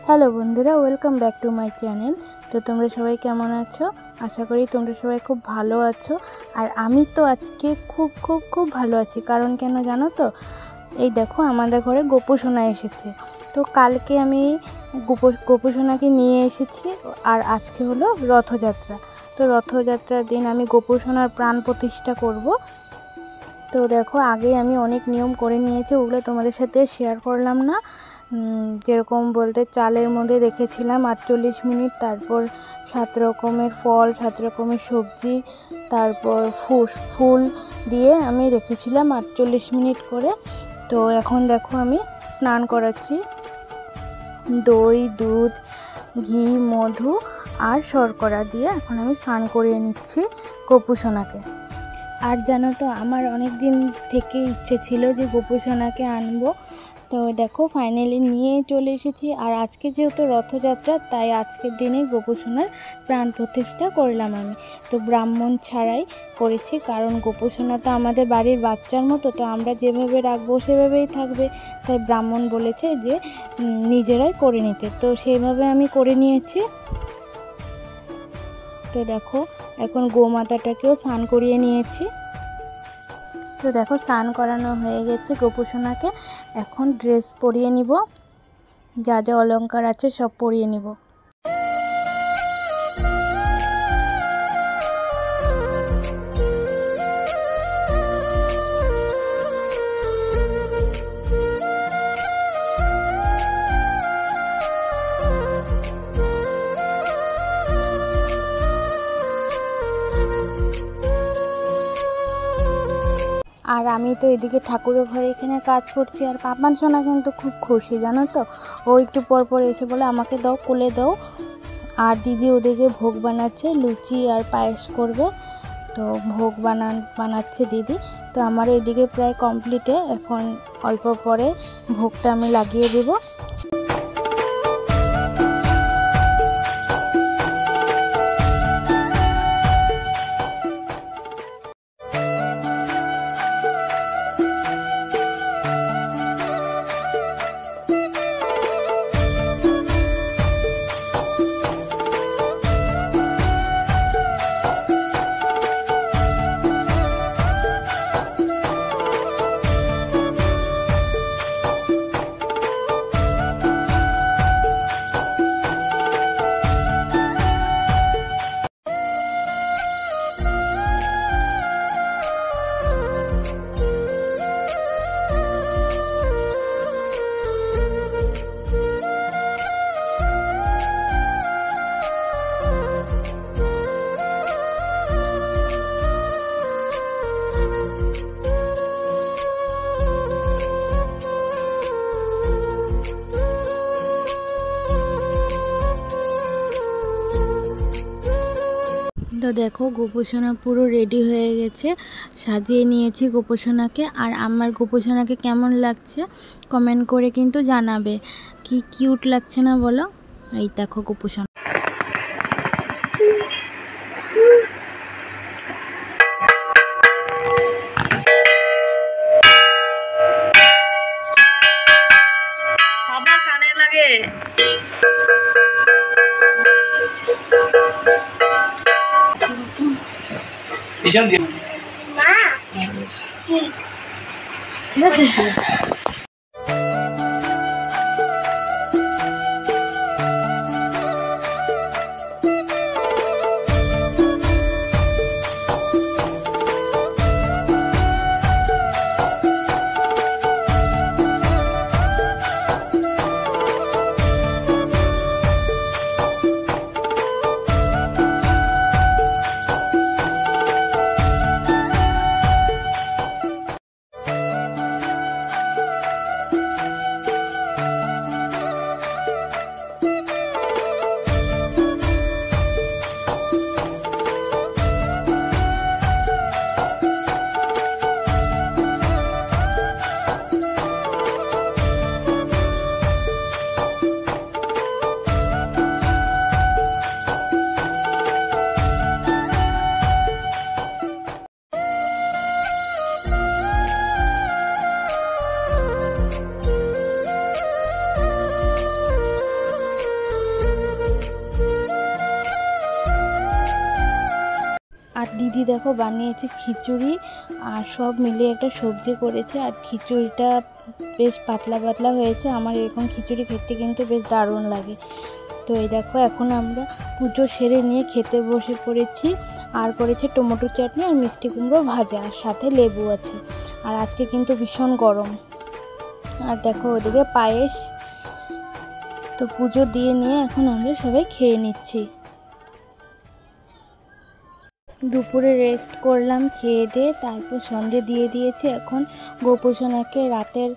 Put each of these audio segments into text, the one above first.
Hello বন্ধুরা, welcome back to my channel. তো তোমরা সবাই কেমন আছো? আশা করি তোমরা সবাই খুব ভালো আছো। আর আমি তো আজকে খুব খুব খুব ভালো আছি। কারণ কেন জানো তো? এই দেখো, আমাদের ঘরে গোপুসোনা এসেছে। তো কালকে আমি গোপুসোনাকে নিয়ে এসেছি, আর আজকে হলো রথযাত্রা। তো রথযাত্রার দিন আমি গোপুসোনার প্রাণ প্রতিষ্ঠা করব। তো দেখো, আগে আমি অনেক নিয়ম করে নিয়েছি, ওগুলো তোমাদের সাথে শেয়ার করলাম না। যেরকম বলতে, চালের মধ্যে রেখেছিলাম 48 মিনিট, তারপর 7 রকমের ফল, 7 রকমের সবজি, তারপর ফুল দিয়ে আমি রেখেছিলাম 48 মিনিট করে। তো এখন দেখো, আমি স্নান করাচ্ছি দই, দুধ, ঘি, মধু আর শর্করা দিয়ে এখন আমি স্নান করিয়ে নিচ্ছি গোপুসোনাকে। আর জানো তো, আমার অনেক দিন থেকে ইচ্ছে ছিল যে গোপুসোনাকে আনবো। তো দেখো, ফাইনালি নিয়ে চলে এসেছি। আর আজকে যেহেতু রথযাত্রা, তাই আজকের দিনে গোপুসোনার প্রাণ প্রতিষ্ঠা করলাম আমি। তো ব্রাহ্মণ ছাড়াই করেছি, কারণ গোপুসোনা তো আমাদের বাড়ির বাচ্চার মতো, তো আমরা যেভাবে রাখবো সেভাবেই থাকবে। তাই ব্রাহ্মণ বলেছে যে নিজেরাই করে নিতে, তো সেইভাবে আমি করে নিয়েছি। তো দেখো, এখন গোমাতাটাকেও স্নান করিয়ে নিয়েছি। তো দেখো, স্নান করানো হয়ে গেছে গোপুসোনাকে। এখন ড্রেস পরিয়ে নিব, যা যা অলংকার আছে সব পরিয়ে নিব। আর আমি তো এদিকে ঠাকুরের ঘরে এখানে কাজ করছি। আর পাপান সোনা কিন্তু খুব খুশি, জানো তো। ও একটু পর পর এসে বলে, আমাকে দাও, কোলে দাও। আর দিদি ওদিকে ভোগ বানাচ্ছে, লুচি আর পায়েস করবে। তো ভোগ বানাচ্ছে দিদি। তো আমার এদিকে প্রায় কমপ্লিটে, এখন অল্প পরে ভোগটা আমি লাগিয়ে দেব। তো দেখো, গোপুসোনা পুরো রেডি হয়ে গেছে, সাজিয়ে নিয়েছি গোপুসোনাকে। আর আমার গোপুসোনাকে কেমন লাগছে কমেন্ট করে কিন্তু জানাবে। কি কিউট লাগছে না বলো? এই দেখো গোপুসোনা। কানে লাগে। মা ঠিক আছে। দিদি দেখো বানিয়েছে খিচুড়ি আর সব মিলিয়ে একটা সবজি করেছে। আর খিচুড়িটা বেশ পাতলা পাতলা হয়েছে। আমার এরকম খিচুড়ি খেতে কিন্তু বেশ দারুণ লাগে। তো এই দেখো এখন আমরা পুজো সেরে নিয়ে খেতে বসে পড়েছি। আর করেছে টমেটো চাটনি আর মিষ্টি কুমড়ো ভাজা, আর সাথে লেবু আছে। আর আজকে কিন্তু ভীষণ গরম। আর দেখো ওদিকে পায়েস। তো পুজো দিয়ে নিয়ে এখন আমরা সবাই খেয়ে নিচ্ছি। দুপুরে রেস্ট করলাম খেয়ে দিয়ে, তারপর সন্ধে দিয়ে দিয়েছি। এখন গোপুসোনাকে রাতের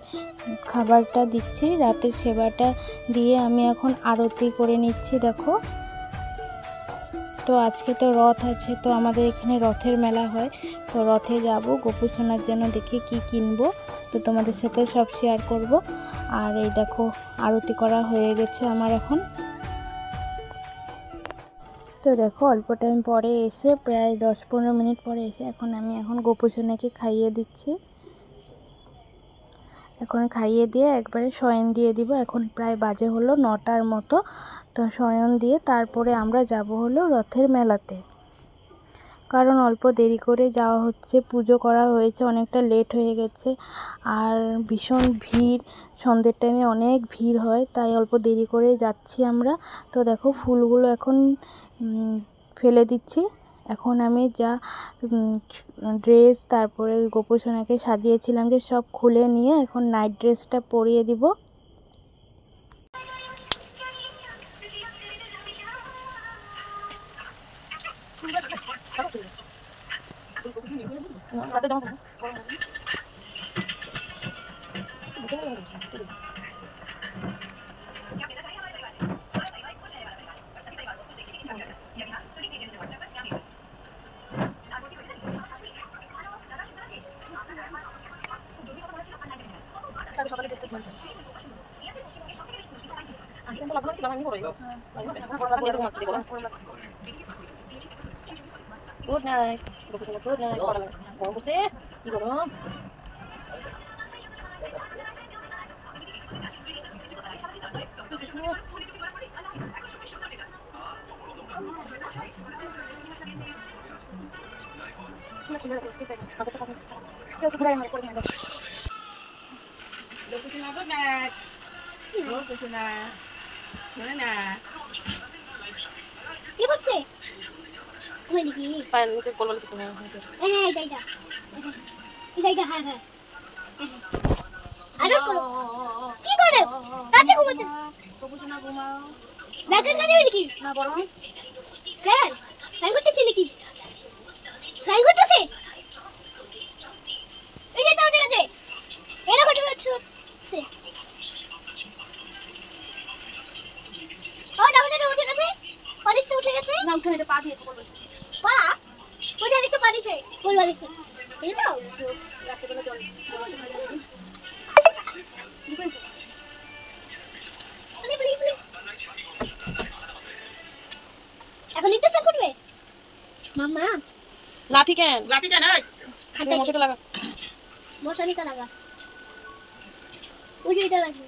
খাবারটা দিচ্ছি, রাতের সেবাটা দিয়ে আমি এখন আরতি করে নিচ্ছি। দেখো তো আজকে তো রথ আছে, তো আমাদের এখানে রথের মেলা হয়। তো রথে যাব, গোপুসোনার জন্য দেখি কি কিনবো, তো তোমাদের সাথে সব শেয়ার করব। আর এই দেখো আরতি করা হয়ে গেছে আমার এখন। তো দেখো অল্প টাইম পরে এসে, প্রায় 10-15 মিনিট পরে এসে আমি এখন গোপুসোনাকে খাইয়ে দিচ্ছি। এখন খাইয়ে দিয়ে একবারে শয়ন দিয়ে দিব। এখন প্রায় বাজে হলো 9টার মতো। তো শয়ন দিয়ে তারপরে আমরা যাব হলো রথের মেলাতে, কারণ অল্প দেরি করে যাওয়া হচ্ছে। পুজো করা হয়েছে, অনেকটা লেট হয়ে গেছে। আর ভীষণ ভিড়, সন্ধ্যের টাইমে অনেক ভিড় হয়, তাই অল্প দেরি করে যাচ্ছি আমরা। তো দেখো ফুলগুলো এখন ফেলে দিচ্ছি। এখন আমি যা ড্রেস তারপরে গোপুসোনাকে সাজিয়েছিলাম যে সব খুলে নিয়ে এখন নাইট ড্রেসটা পরিয়ে দিব। Good night. Good night. Mau buse? Gimana? কি করছে? ওই নাকি পান নিচে গোল গোল কিছু না। এইটা হ্যাঁ হ্যাঁ। আরে করো। কি করে? কাছে ঘুমাতে। গোপুসোনা ঘুমাও। জাগার কাছে নাকি? না বড়। স্যার, সাইন করতেছি নাকি? সাইন করতেছে? এই যে দাও দেখে। এরা কত হচ্ছে? ও দাও উঠে গেছে। পালিশ তো উঠে গেছে। না উঠে পা দিয়েছে বলবো। পা? ওই দেখতে পারিছে। বলবা দেখো। দেখছো? রাতে বেলা জল। কি বলছো? বলি। এখন ইন্টারসেট করবে? মামা লাঠি কেন এই মশাটা লাগা। মশারিটা লাগা। ওই যে এটা লাগবে।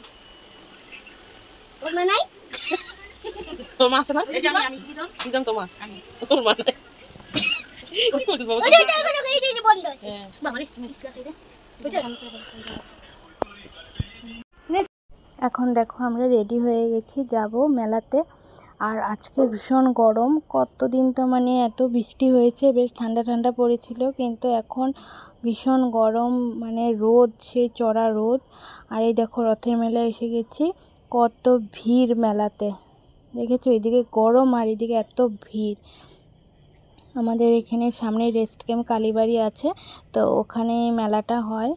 ওর মা নাই? তোর মা আছে না? এই যে আমি দিদাম তোমার। তোর মা নাই। ওই যে এটা বন্ধ আছে। বাবা রে ইসকা খাইদে। বুঝছ? এখন দেখো আমরা রেডি হয়ে গেছি, যাব মেলাতে। আর আজকে ভীষণ গরম। কতদিন তো মানে এত বৃষ্টি হয়েছে, বেশ ঠান্ডা ঠান্ডা পড়েছিল, কিন্তু এখন ভীষণ গরম, মানে রোদ, সেই চড়া রোদ। আর এই দেখো রথের মেলায় এসে গেছি। কত ভিড় মেলাতে, দেখেছো? এদিকে গরম আর এদিকে এত ভিড়। আমাদের এখানে সামনে রেস্ট ক্যাম্প কালীবাড়ি আছে, তো ওখানে মেলাটা হয়।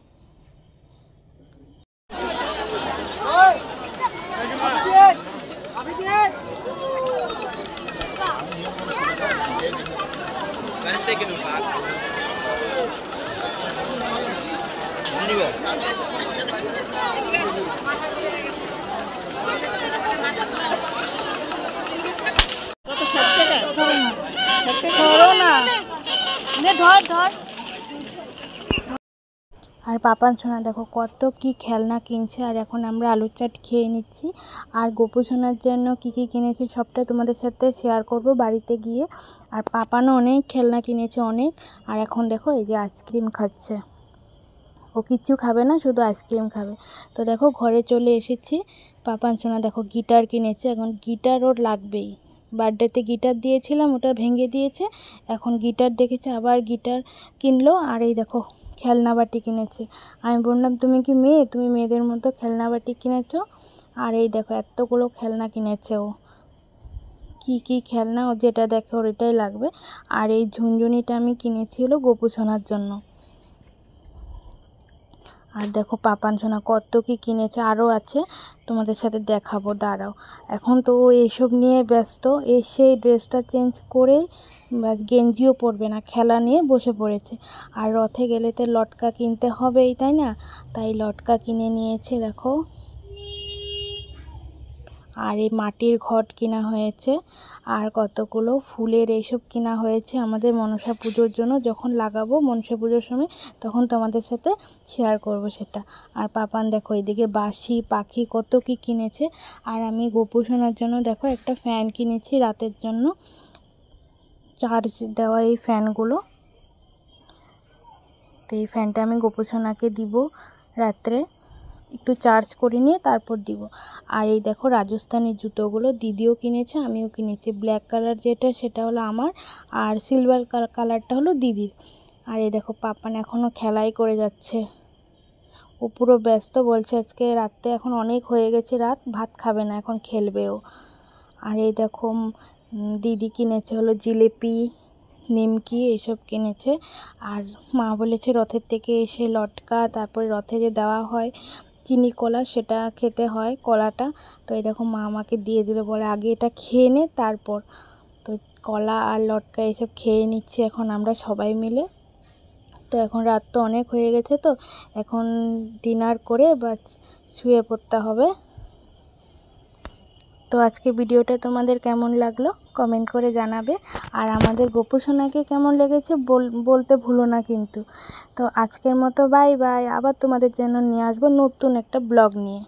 আর আর পাপান সোনা দেখো কত কি খেলনা কিনছে। আর এখন আমরা আলুর চাট খেয়ে নিচ্ছি। আর গোপু সোনার জন্য কি কি কিনেছি সবটা তোমাদের সাথে শেয়ার করব বাড়িতে গিয়ে। আর পাপানও অনেক খেলনা কিনেছে অনেক। আর এখন দেখো এই যে আইসক্রিম খাচ্ছে। ও কিচ্ছু খাবে না, শুধু আইসক্রিম খাবে। তো দেখো ঘরে চলে এসেছি। পাপান সোনা দেখো গিটার কিনেছে, এখন গিটার ওর লাগবেই। বার্থডেতে গিটার দিয়েছিলাম, ওটা ভেঙে দিয়েছে, এখন গিটার দেখেছে আবার গিটার কিনলো। আর এই দেখো খেলনা বাটি কিনেছে। আমি বললাম তুমি কি মেয়ে, তুমি মেয়েদের মতো খেলনা বাটি কিনেছো। আর এই দেখো এতগুলো খেলনা কিনেছে ও। কি কি খেলনা, ও যেটা দেখে ওর এটাই লাগবে। আর এই ঝুনঝুনিটা আমি কিনেছি হলো গোপু সোনার জন্য। আর দেখো পাপান সোনা কত কি কিনেছে, আরও আছে, তোমাদের সাথে দেখাবো, দাঁড়াও। এখন তো ও এইসব নিয়ে ব্যস্ত, এসে ড্রেসটা চেঞ্জ করে ব্যাস গেঞ্জিও পরবে না, খেলা নিয়ে বসে পড়েছে। আর রথে গেলে তো লটকা কিনতে হবেই, তাই না? তাই লটকা কিনে নিয়েছে দেখো। আর এই মাটির ঘট কিনা হয়েছে। আর কতগুলো ফুলের এইসব কিনা হয়েছে আমাদের মনসা পুজোর জন্য, যখন লাগাবো মনসা পুজোর সময় তখন তোমাদের সাথে শেয়ার করব সেটা। আর পাপান দেখো এদিকে বাঁশি পাখি কত কি কিনেছে। আর আমি গোপু সোনার জন্য দেখো একটা ফ্যান কিনেছি রাতের জন্য, চার্জ দেওয়া এই ফ্যানগুলো। তো এই ফ্যানটা আমি গোপু সোনাকে দিব রাত্রে, একটু চার্জ করে নিয়ে তারপর দিব। আর এই দেখো রাজস্থানি জুতোগুলো দিদিও কিনেছে, আমিও কিনেছি। ব্ল্যাক কালার যেটা সেটা হলো আমার, আর সিলভার কালারটা হলো দিদির। আর এই দেখো পাপান এখনও খেলাই করে যাচ্ছে, ও পুরো ব্যস্ত, বলছে আজকে রাতে এখন অনেক হয়ে গেছে রাত, ভাত খাবে না, এখন খেলবে ও। আর এই দেখো দিদি কিনেছে হলো জিলিপি নিমকি এইসব কিনেছে। আর মা বলেছে রথের থেকে এসে লটকা, তারপরে রথে যে দেওয়া হয় চিনি কলা, সেটা খেতে হয় কলাটা। তো এই দেখো মা আমাকে দিয়ে দিল, বলে আগে এটা খেয়ে নে তারপর। তো কলা আর লটকা এসব খেয়ে নিচ্ছি এখন আমরা সবাই মিলে। তো এখন রাত তো অনেক হয়ে গেছে, তো এখন ডিনার করে বা শুয়ে পড়তে হবে। তো আজকে ভিডিওটা তোমাদের কেমন লাগলো কমেন্ট করে জানাবে। আর আমাদের গোপু সোনাকে কেমন লেগেছে বলতে ভুলো না কিন্তু। তো আজকের মতো বাই বাই, আবার তোমাদের জন্য নিয়ে আসবো নতুন একটা ব্লগ নিয়ে।